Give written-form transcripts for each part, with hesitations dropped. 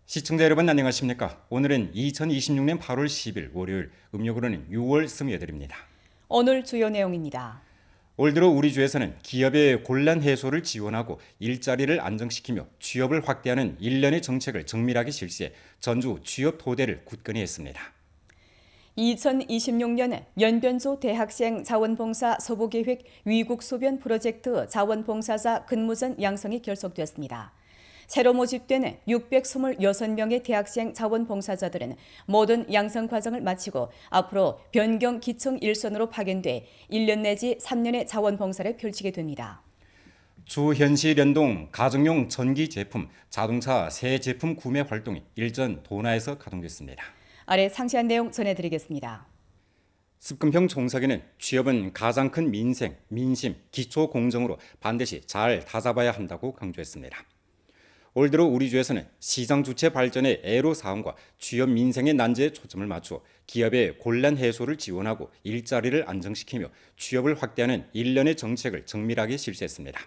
시청자 여러분 안녕하십니까? 오늘은 2026년 8월 10일 월요일, 음력으로는 6월 28일입니다. 오늘 주요 내용입니다. 올 들어 우리 주에서는 기업의 곤란 해소를 지원하고 일자리를 안정시키며 취업을 확대하는 일련의 정책을 정밀하게 실시해 전주 취업 토대를 굳건히 했습니다. 2026년에 연변소 대학생 자원봉사 서부계획 위국소변 프로젝트 자원봉사자 근무전 양성이 결속됐습니다. 새로 모집되는 626명의 대학생 자원봉사자들은 모든 양성 과정을 마치고 앞으로 변경 기청 일선으로 파견돼 1년 내지 3년의 자원봉사를 펼치게 됩니다. 주현시 연동 가정용 전기 제품, 자동차 새 제품 구매 활동이 일전 도나에서 가동됐습니다. 아래 상세한 내용 전해드리겠습니다. 습근평 총사기는 취업은 가장 큰 민생, 민심, 기초 공정으로 반드시 잘 다잡아야 한다고 강조했습니다. 올 들어 우리 주에서는 시장 주체 발전의 애로사항과 취업 민생의 난제에 초점을 맞추어 기업의 곤란 해소를 지원하고 일자리를 안정시키며 취업을 확대하는 일련의 정책을 정밀하게 실시했습니다.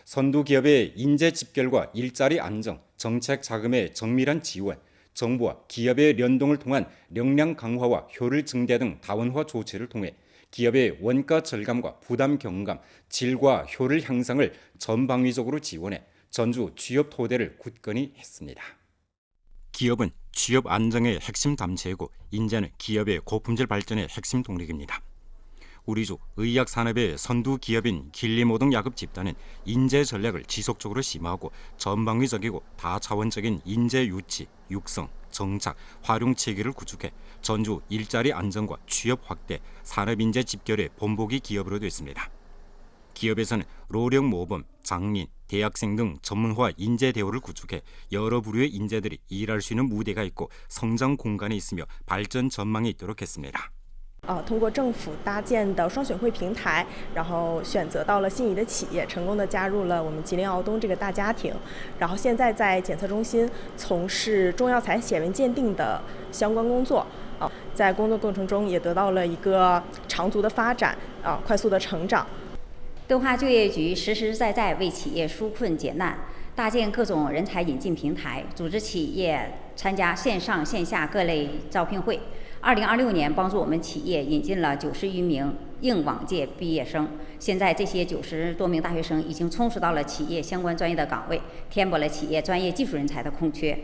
선두 기업의 인재 집결과 일자리 안정, 정책 자금의 정밀한 지원, 정부와 기업의 연동을 통한 역량 강화와 효율 증대 등 다원화 조치를 통해 기업의 원가 절감과 부담 경감, 질과 효율 향상을 전방위적으로 지원해 전주 취업 토대를 굳건히 했습니다. 기업은 취업 안정의 핵심 담체이고 인재는 기업의 고품질 발전의 핵심 동력입니다. 우리주 의약 산업의 선두 기업인 길리모동 야급 집단은 인재 전략을 지속적으로 심화하고 전방위적이고 다차원적인 인재 유치, 육성, 정착, 활용 체계를 구축해 전주 일자리 안정과 취업 확대, 산업 인재 집결의 본보기 기업으로 됐습니다. 기업에서는 로령 모범, 장린, 대학생 등 전문화 인재 대우를 구축해 여러 부류의 인재들이 일할 수 있는 무대가 있고 성장 공간이 있으며 발전 전망이 있도록 했습니다. 通过政府搭建的双选会平台，然后选择到了心仪的企业，成功的加入了我们吉林敖东这个大家庭。然后现在在检测中心从事中药材显微鉴定的相关工作。在工作过程中也得到了一个长足的发展，快速的成长。敦化就业局实实在在为企业纾困解难，搭建各种人才引进平台，组织企业参加线上线下各类招聘会。2026年，帮助我们企业引进了90余名应往届毕业生。现在这些90多名大学生已经充实到了企业相关专业的岗位，填补了企业专业技术人才的空缺。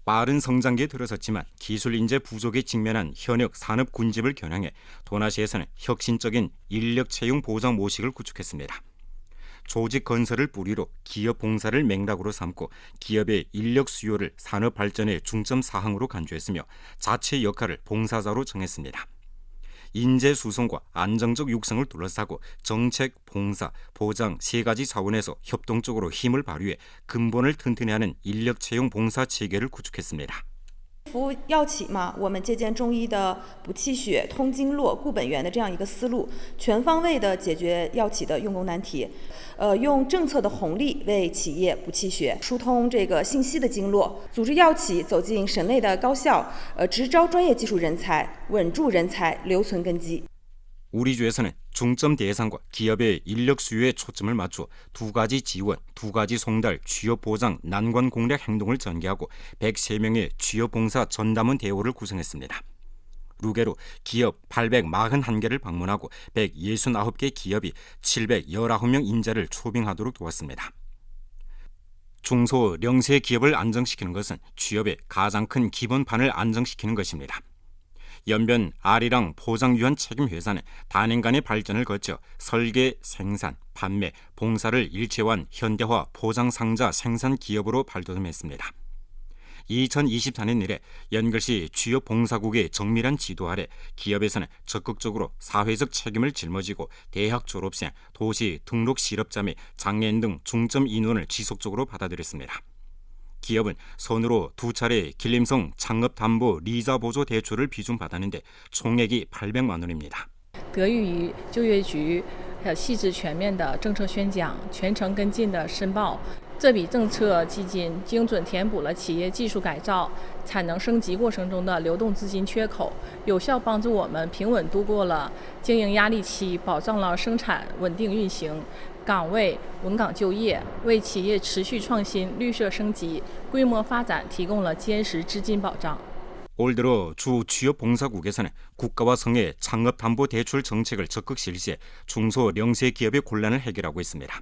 빠른 성장기에 들어섰지만 기술 인재 부족에 직면한 현역 산업 군집을 겨냥해 도나시에서는 혁신적인 인력 채용 보장 모식을 구축했습니다. 조직 건설을 뿌리로 기업 봉사를 맥락으로 삼고 기업의 인력 수요를 산업 발전의 중점 사항으로 간주했으며 자체 역할을 봉사자로 정했습니다. 인재 수송과 안정적 육성을 둘러싸고 정책, 봉사, 보장 세 가지 차원에서 협동적으로 힘을 발휘해 근본을 튼튼히 하는 인력 채용 봉사 체계를 구축했습니다. 服务药企嘛，我们借鉴中医的补气血、通经络、固本源的这样一个思路，全方位的解决药企的用工难题。用政策的红利为企业补气血，疏通这个信息的经络，组织药企走进省内的高校，直招专业技术人才，稳住人才留存根基。 우리 주에서는 중점 대상과 기업의 인력 수요에 초점을 맞춰 두 가지 지원, 두 가지 송달, 취업 보장, 난관 공략 행동을 전개하고 103명의 취업 봉사 전담원 대우를 구성했습니다. 루게로 기업 841개를 방문하고 169개 기업이 719명 인재를 초빙하도록 도왔습니다. 중소 영세 기업을 안정시키는 것은 취업의 가장 큰 기본판을 안정시키는 것입니다. 연변 아리랑 포장 유한 책임 회사는 단행간의 발전을 거쳐 설계, 생산, 판매, 봉사를 일체화한 현대화 포장 상자 생산 기업으로 발돋움했습니다. 2024년 이래 연결시 취업 봉사국의 정밀한 지도 아래 기업에서는 적극적으로 사회적 책임을 짊어지고 대학 졸업생, 도시 등록 실업자 및 장애인 등 중점 인원을 지속적으로 받아들였습니다. 기업은 선으로 2차례 길림성 창업담보 리자 보조 대출을 비준받았는데 총액이 800만 원입니다. 得益于就业局细致全面的政策宣讲、全程跟进的申报，这笔政策基金精准填补了企业技术改造、产能升级过程中的流动资金缺口，有效帮助我们平稳度过了经营压力期，保障了生产稳定运行，岗位稳岗就业，为企业持续创新、绿色升级、规模发展提供了坚实资金保障。 올 들어 주 취업봉사국에서는 국가와 성의 창업담보대출 정책을 적극 실시해 중소령세 기업의 곤란을 해결하고 있습니다.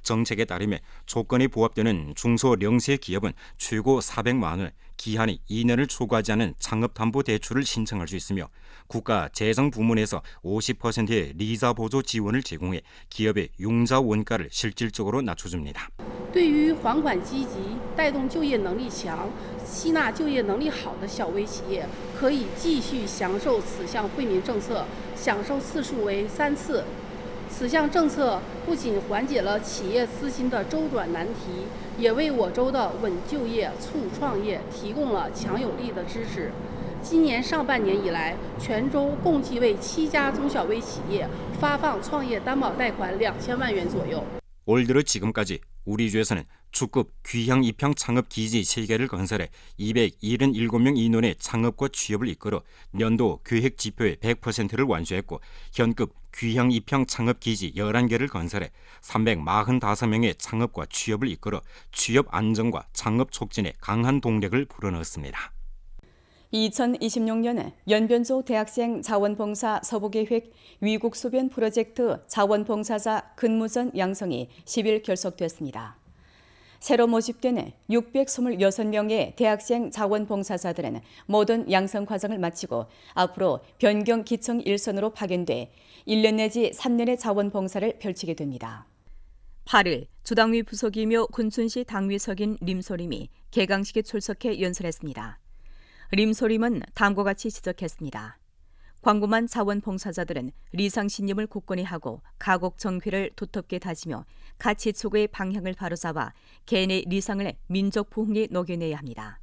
정책에 따르면 조건이 부합되는 중소령세 기업은 최고 400만 원, 기한이 2년을 초과하지 않은 창업담보대출을 신청할 수 있으며 국가 재정부문에서 50%의 리자 보조 지원을 제공해 기업의 융자 원가를 실질적으로 낮춰줍니다. 对于还款积极、带动就业能力强、吸纳就业能力好的小微企业，可以继续享受此项惠民政策，享受次数为3次。此项政策不仅缓解了企业资金的周转难题，也为我州的稳就业、促创业提供了强有力的支持。今年上半年以来，全州共计为7家中小微企业发放创业担保贷款2000万元左右。 올 들어 지금까지 우리 주에서는 주급 귀향 입향 창업 기지 3개를 건설해 277명 인원의 창업과 취업을 이끌어 연도 계획 지표의 100%를 완수했고 현급 귀향 입향 창업 기지 11개를 건설해 345명의 창업과 취업을 이끌어 취업 안정과 창업 촉진에 강한 동력을 불어넣었습니다. 2026년에 연변소 대학생 자원봉사 서부계획 위국 소변 프로젝트 자원봉사자 근무전 양성이 10일 결석됐습니다. 새로 모집된 626명의 대학생 자원봉사자들은 모든 양성 과정을 마치고 앞으로 변경 기청 1선으로 파견돼 1년 내지 3년의 자원봉사를 펼치게 됩니다. 8일 주당위 부속이며 군춘시 당위석인 림소림이 개강식에 출석해 연설했습니다. 림소림은 다음과 같이 지적했습니다. 광범한 자원봉사자들은 리상신념을 굳건히 하고 가곡정회를 두텁게 다지며 가치 추구의 방향을 바로잡아 개인의 리상을 민족 부흥에 녹여내야 합니다.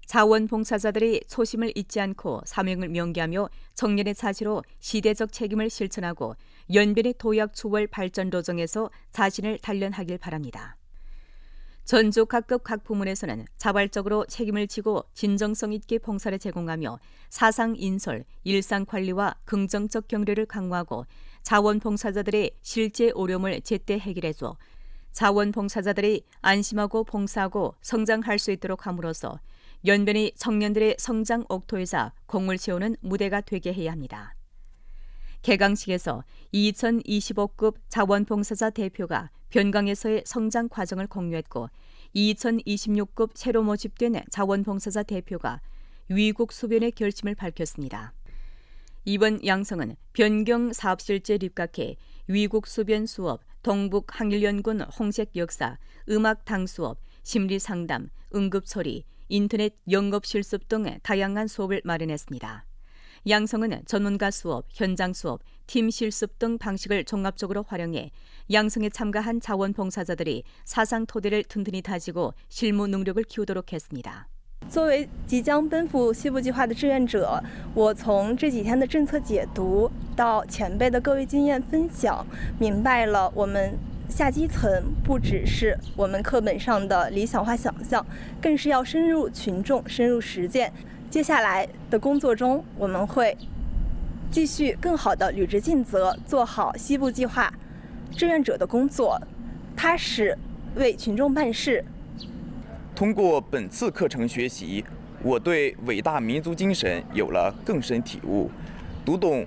자원봉사자들이 초심을 잊지 않고 사명을 명기하며 청년의 자세로 시대적 책임을 실천하고 연변의 도약 추월 발전 도정에서 자신을 단련하길 바랍니다. 전주 각급 각 부문에서는 자발적으로 책임을 지고 진정성 있게 봉사를 제공하며 사상 인솔, 일상 관리와 긍정적 경례를 강화하고 자원봉사자들의 실제 어려움을 제때 해결해줘 자원봉사자들이 안심하고 봉사하고 성장할 수 있도록 함으로써 연변이 청년들의 성장 옥토이자 공을 세우는 무대가 되게 해야 합니다. 개강식에서 2025급 자원봉사자 대표가 변강에서의 성장 과정을 공유했고 2026급 새로 모집된 자원봉사자 대표가 위국 수변의 결심을 밝혔습니다. 이번 양성은 변경 사업실제 입각해 위국 수변 수업, 동북 항일연군 홍색 역사, 음악 당 수업, 심리 상담, 응급 처리, 인터넷 영업 실습 등 다양한 수업을 마련했습니다. 양성은 전문가 수업, 현장 수업, 팀 실습 등 방식을 종합적으로 활용해 양성에 참가한 자원봉사자들이 사상 토대를 튼튼히 다지고 실무 능력을 키우도록 했습니다. 作为即将奔赴西部计划的志愿者，我从这几天的政策解读到前辈的各位经验分享，明白了我们下基层不只是我们课本上的理想化想象，更是要深入群众、深入实践。接下来的工作中，我们会继续更好地履职尽责，做好西部计划志愿者的工作，踏实为群众办事。 通过本次课程学习，我对伟大民族精神有了更深体悟，读懂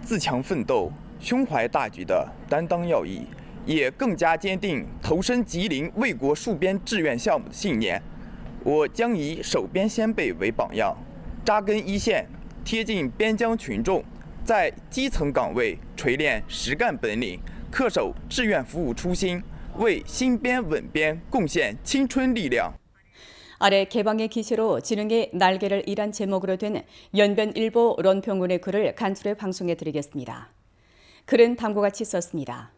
自强奋斗、胸怀大局的担当要义，也更加坚定投身吉林卫国戍边志愿项目的信念。我将以守边先辈为榜样，扎根一线，贴近边疆群众，在基层岗位锤炼实干本领，恪守志愿服务初心。 为新边稳边贡献青春力量。 아래 개방의 기세로 지능의 날개를 일한 제목으로 된 연변일보 런평군의 글을 간추려 방송해 드리겠습니다. 글은 다음과 같이 썼습니다.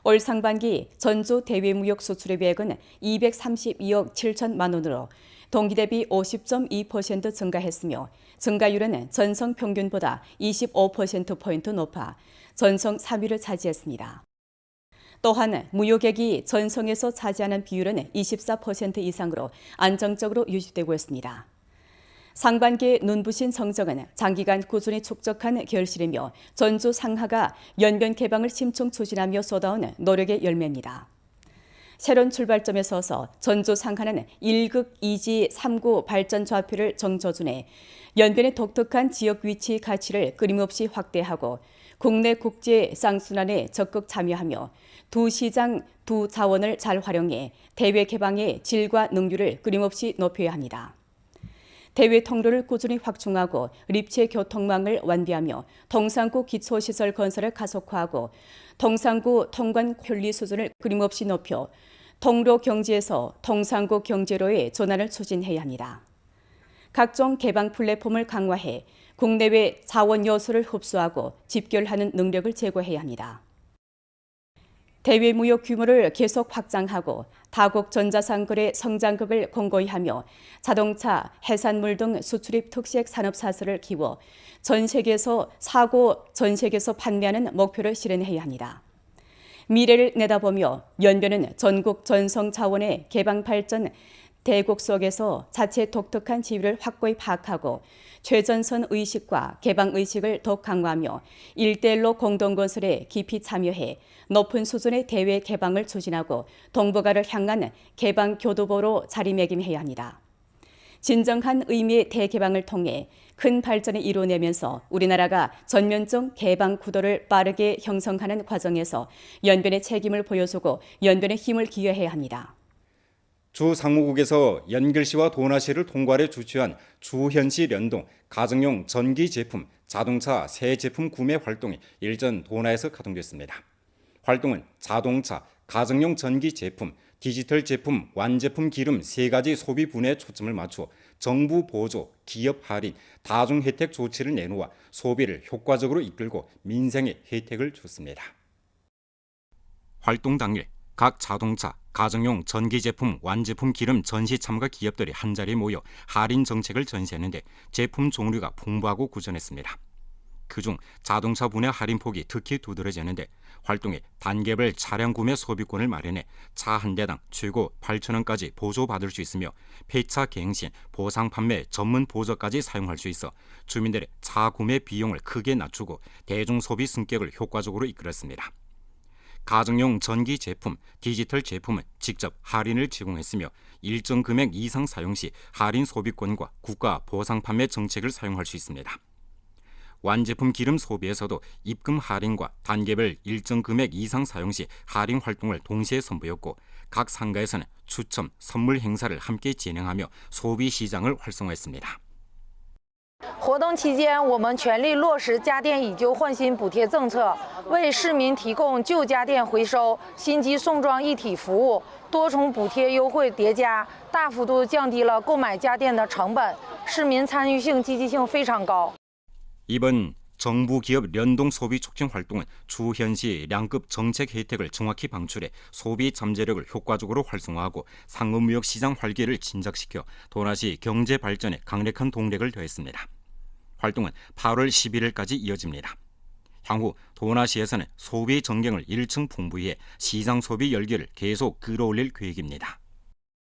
올 상반기 전주 대외무역 수출의 계획은 232억 7천만 원으로 동기 대비 50.2% 증가했으며 증가율은 전성 평균보다 25%포인트 높아 전성 3위를 차지했습니다. 또한 무역액이 전성에서 차지하는 비율은 24% 이상으로 안정적으로 유지되고 있습니다. 상반기의 눈부신 성적은 장기간 꾸준히 축적한 결실이며 전주 상하가 연변 개방을 심층 추진하며 쏟아온 노력의 열매입니다. 새로운 출발점에 서서 전주 상하는 1극 2지 3구 발전 좌표를 정저준해 연변의 독특한 지역 위치 가치를 끊임없이 확대하고 국내 국제 쌍순환에 적극 참여하며 두 시장, 두 자원을 잘 활용해 대외 개방의 질과 능률을 끊임없이 높여야 합니다. 대외 통로를 꾸준히 확충하고 립체 교통망을 완비하며 동산구 기초시설 건설을 가속화하고 동산구 통관 편리 수준을 끊임없이 높여 통로 경제에서 동산구 경제로의 전환을 추진해야 합니다. 각종 개방 플랫폼을 강화해 국내외 자원 요소를 흡수하고 집결하는 능력을 제고해야 합니다. 대외 무역 규모를 계속 확장하고 다국 전자상거래 성장극을 공고히 하며 자동차, 해산물 등 수출입 특색 산업 사슬을 키워 전 세계에서 판매하는 목표를 실현해야 합니다. 미래를 내다보며 연변은 전국 전성 자원의 개방 발전 대국 속에서 자체 독특한 지위를 확고히 파악하고 최전선 의식과 개방 의식을 더욱 강화하며 1:1로 공동건설에 깊이 참여해 높은 수준의 대외 개방을 추진하고 동북아를 향한 개방 교두보로 자리매김해야 합니다. 진정한 의미의 대개방을 통해 큰 발전을 이뤄내면서 우리나라가 전면적 개방 구도를 빠르게 형성하는 과정에서 연변의 책임을 보여주고 연변의 힘을 기여해야 합니다. 주 상무국에서 연결시와 도나시를 통괄해 주최한 주현시 연동 가정용 전기 제품, 자동차 새 제품 구매 활동이 일전 도나에서 가동됐습니다. 활동은 자동차, 가정용 전기 제품, 디지털 제품, 완제품 기름 3가지 소비 분야에 초점을 맞추어 정부 보조, 기업 할인, 다중 혜택 조치를 내놓아 소비를 효과적으로 이끌고 민생에 혜택을 줬습니다. 활동 당일 각 자동차, 가정용 전기 제품, 완제품 기름 전시 참가 기업들이 한자리에 모여 할인 정책을 전시했는데 제품 종류가 풍부하고 구전했습니다. 그중 자동차 분야 할인폭이 특히 두드러졌는데 활동에 단계별 차량 구매 소비권을 마련해 차 한 대당 최고 8,000원까지 보조받을 수 있으며 폐차 갱신, 보상 판매 전문 보조까지 사용할 수 있어 주민들의 차 구매 비용을 크게 낮추고 대중 소비 승격을 효과적으로 이끌었습니다. 가정용 전기 제품, 디지털 제품은 직접 할인을 제공했으며 일정 금액 이상 사용 시 할인 소비권과 국가 보상 판매 정책을 사용할 수 있습니다. 완제품 기름 소비에서도 입금 할인과 단계별 일정 금액 이상 사용 시 할인 활동을 동시에 선보였고 각 상가에서는 추첨, 선물 행사를 함께 진행하며 소비 시장을 활성화했습니다. 活动期间，我们全力落实家电以旧换新补贴政策，为市民提供旧家电回收、新机送装一体服务，多重补贴优惠叠加，大幅度降低了购买家电的成本，市民参与性、积极性非常高。 이번 정부 기업 연동 소비 촉진 활동은 주현시 량급 정책 혜택을 정확히 방출해 소비 잠재력을 효과적으로 활성화하고 상업무역 시장 활기를 진작시켜 도나시 경제 발전에 강력한 동력을 더했습니다. 활동은 8월 11일까지 이어집니다. 향후 도나시에서는 소비 전경을 1층 풍부히 해 시장 소비 열기를 계속 끌어올릴 계획입니다.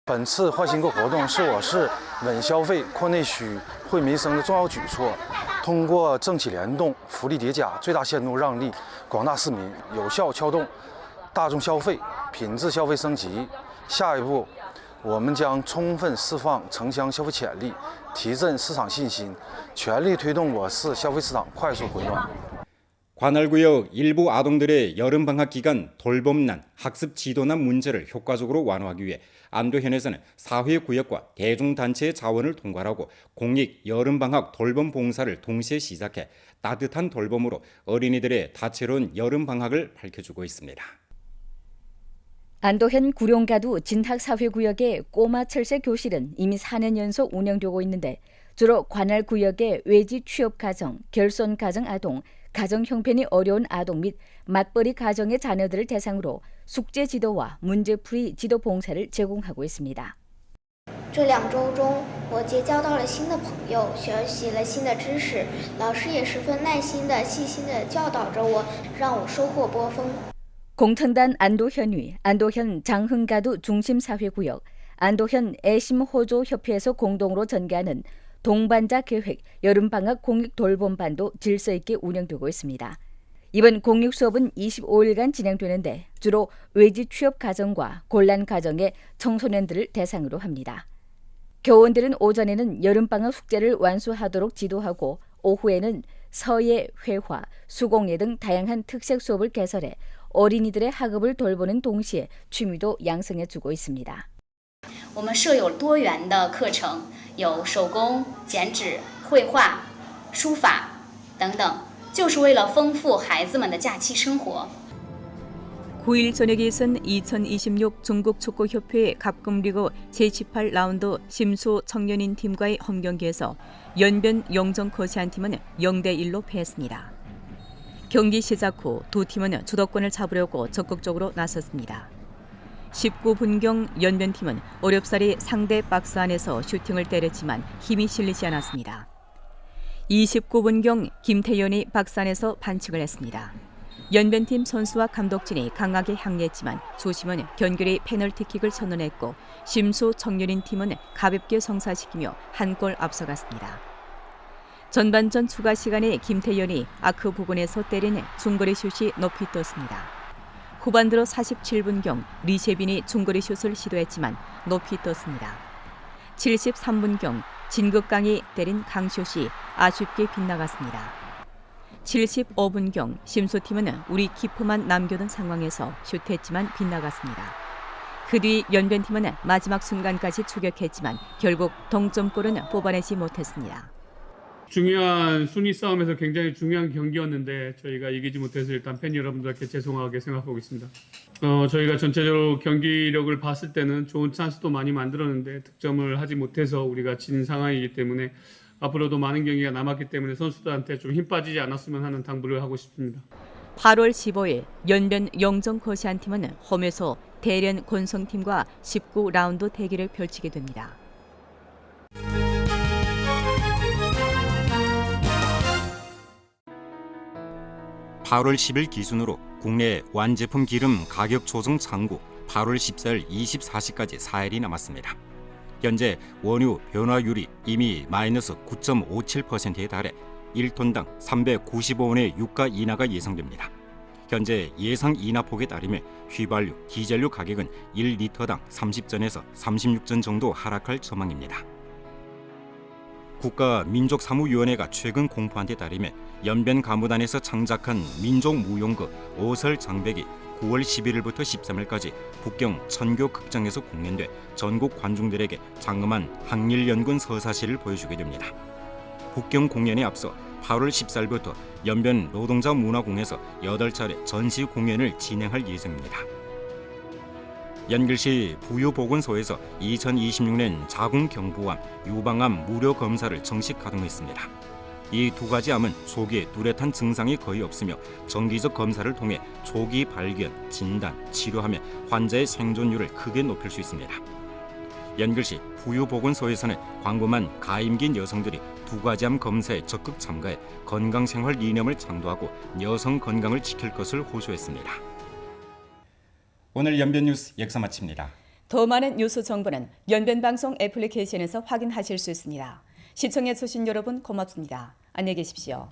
本次换新购活动是我市稳消费、扩内需、惠民生的重要举措。通过政企联动、福利叠加，最大限度让利广大市民，有效撬动大众消费、品质消费升级。下一步，我们将充分释放城乡消费潜力，提振市场信心，全力推动我市消费市场快速回暖。 관할구역 일부 아동들의 여름방학 기간 돌봄난, 학습 지도난 문제를 효과적으로 완화하기 위해 안도현에서는 사회구역과 대중단체의 자원을 통괄하고 공익 여름방학 돌봄 봉사를 동시에 시작해 따뜻한 돌봄으로 어린이들의 다채로운 여름방학을 밝혀주고 있습니다. 안도현 구룡가두 진학사회구역의 꼬마 철새 교실은 이미 4년 연속 운영되고 있는데 주로 관할구역의 외지 취업가정, 결손가정 아동, 가정 형편이 어려운 아동 및 맞벌이 가정의 자녀들을 대상으로 숙제 지도와 문제풀이 지도 봉사를 제공하고 있습니다. 这2周中，我结交到了新的朋友，学习了新的知识，老师也十分耐心的、细心的教导着我，让我收获颇丰。 공천단 안도현위, 안도현 장흥가두 중심사회구역, 안도현 애심호조협회에서 공동으로 전개하는 동반자 계획 여름방학 공익 돌봄반도 질서 있게 운영되고 있습니다. 이번 공익 수업은 25일간 진행되는데 주로 외지 취업 가정과 곤란 가정의 청소년들을 대상으로 합니다. 교원들은 오전에는 여름방학 숙제를 완수하도록 지도하고 오후에는 서예, 회화, 수공예 등 다양한 특색 수업을 개설해 어린이들의 학업을 돌보는 동시에 취미도 양성해주고 있습니다. 我们设有多元的课程，有手工、剪纸、绘画、书法等等，就是为了丰富孩子们的假期生活。 9일 저녁에 있은 2026 중국축구협회 갑금리그 제18라운드 심수 청년인 팀과의 홈경기에서 연변 영정 거시안팀은 0대1로 패했습니다. 경기 시작 후 두 팀은 주도권을 잡으려고 적극적으로 나섰습니다. 19분경 연변팀은 어렵사리 상대 박스 안에서 슈팅을 때렸지만 힘이 실리지 않았습니다. 29분경 김태현이 박스 안에서 반칙을 했습니다. 연변팀 선수와 감독진이 강하게 항의했지만 주심은 견결히 페널티킥을 선언했고 심수 청년인 팀은 가볍게 성사시키며 한 골 앞서갔습니다. 전반전 추가 시간에 김태현이 아크 부근에서 때린 중거리 슛이 높이 떴습니다. 후반 들어 47분경 리셰빈이 중거리 슛을 시도했지만 높이 떴습니다. 73분경 진극강이 때린 강슛이 아쉽게 빗나갔습니다. 75분경 심수팀은 우리 키퍼만 남겨둔 상황에서 슛했지만 빗나갔습니다. 그 뒤 연변팀은 마지막 순간까지 추격했지만 결국 동점골은 뽑아내지 못했습니다. 중요한 순위 싸움에서 굉장히 중요한 경기였는데 저희가 이기지 못해서 일단 팬 여러분들께 죄송하게 생각하고 있습니다. 저희가 전체적으로 경기력을 봤을 때는 좋은 찬스도 많이 만들었는데 득점을 하지 못해서 우리가 진 상황이기 때문에 앞으로도 많은 경기가 남았기 때문에 선수들한테 좀 힘 빠지지 않았으면 하는 당부를 하고 싶습니다. 8월 15일 연변 영정 거시안팀은 홈에서 대련 권성팀과 19라운드 대결을 펼치게 됩니다. (8월 10일) 기준으로 국내 완제품 기름 가격 조정 창구 8월 14일 24시까지 4일이 남았습니다. 현재 원유 변화율이 이미 마이너스 9.57%에 달해 1톤당 395원의 유가 인하가 예상됩니다. 현재 예상 인하폭에 따르면 휘발유, 디젤유 가격은 1리터당 30전에서 36전 정도 하락할 전망입니다. 국가민족사무위원회가 최근 공포한 데 따르면 연변 가무단에서 창작한 민족무용극 오설장백이 9월 11일부터 13일까지 북경 천교 극장에서 공연돼 전국 관중들에게 장엄한 항일연군 서사시를 보여주게 됩니다. 북경 공연에 앞서 8월 14일부터 연변 노동자 문화궁에서 8차례 전시 공연을 진행할 예정입니다. 연길시 부유보건소에서 2026년 자궁경부암, 유방암 무료 검사를 정식 가동했습니다. 이 두 가지 암은 초기에 뚜렷한 증상이 거의 없으며 정기적 검사를 통해 초기 발견, 진단, 치료하며 환자의 생존율을 크게 높일 수 있습니다. 연길시 부유보건소에서는 광범한 가임긴 여성들이 두 가지 암 검사에 적극 참가해 건강생활 이념을 창도하고 여성 건강을 지킬 것을 호소했습니다. 오늘 연변 뉴스 여기서 마칩니다. 더 많은 뉴스 정보는 연변방송 애플리케이션에서 확인하실 수 있습니다. 시청해주신 여러분 고맙습니다. 안녕히 계십시오.